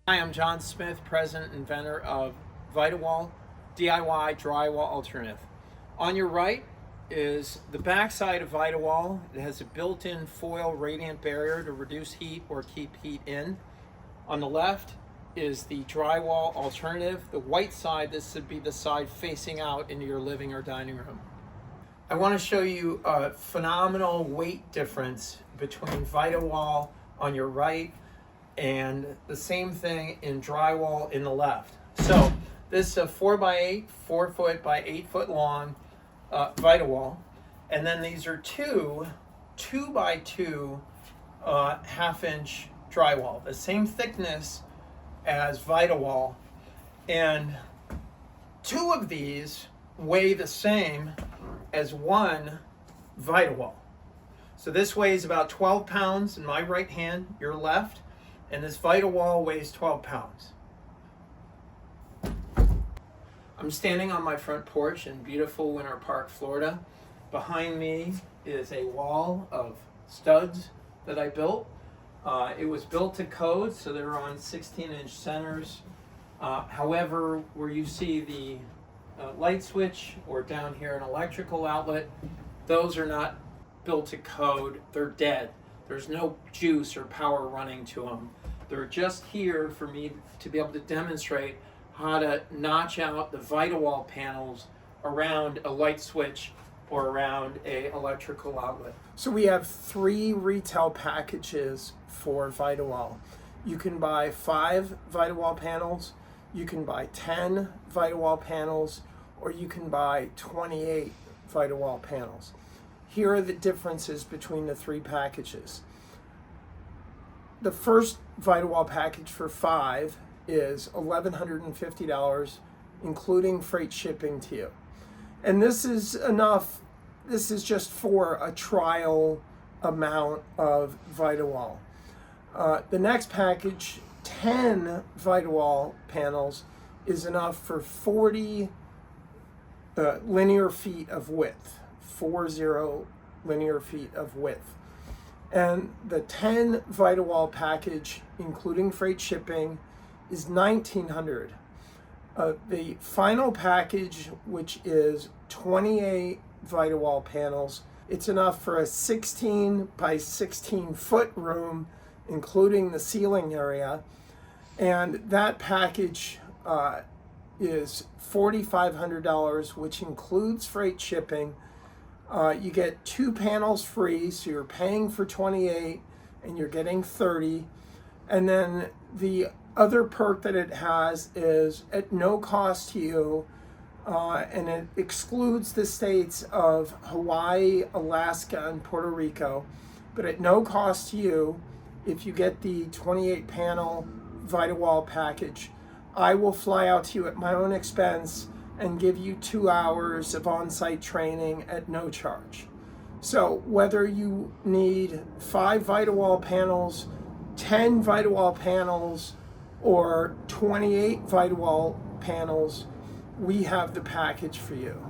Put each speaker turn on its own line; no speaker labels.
Hi, I'm John Smith, president and inventor of ViteWall DIY Drywall Alternative. On your right is the back side of ViteWall. It has a built-in foil radiant barrier to reduce heat or keep heat in. On the left is the Drywall Alternative. The white side, this would be the side facing out into your living or dining room. I want to show you a phenomenal weight difference between ViteWall on your right and the same thing in drywall in the left. So this is a 4x8, 4 foot by 8 foot long ViteWall, and then these are two 2x2 half-inch drywall, the same thickness as ViteWall, and two of these weigh the same as one ViteWall. So this weighs about 12 pounds in my right hand, your left, and this ViteWall weighs 12 pounds. I'm standing on my front porch in beautiful Winter Park, Florida. Behind me is a wall of studs that I built. It was built to code, so they're on 16-inch centers. However, where you see the light switch or down here an electrical outlet, those are not built to code, they're dead. There's no juice or power running to them. They're just here for me to be able to demonstrate how to notch out the ViteWall panels around a light switch or around an electrical outlet. So we have 3 retail packages for ViteWall. You can buy 5 ViteWall panels, you can buy 10 ViteWall panels, or you can buy 28 ViteWall panels. Here are the differences between the 3 packages. The first ViteWall package for 5 is $1,150, including freight shipping to you. And this is enough, this is just for a trial amount of ViteWall. The next package, 10 ViteWall panels, is enough for 40 linear feet of width, 40 linear feet of width. And the 10 ViteWall package, including freight shipping, is $1,900. The final package, which is 28 ViteWall panels, it's enough for a 16 by 16 foot room, including the ceiling area. And that package is $4,500, which includes freight shipping. You get 2 panels free, so you're paying for 28 and you're getting 30. And then the other perk that it has is at no cost to you, and it excludes the states of Hawaii, Alaska, and Puerto Rico. But at no cost to you, if you get the 28 panel ViteWall package, I will fly out to you at my own expense and give you 2 hours of on-site training at no charge. So whether you need 5 ViteWall panels, 10 ViteWall panels, or 28 ViteWall panels, we have the package for you.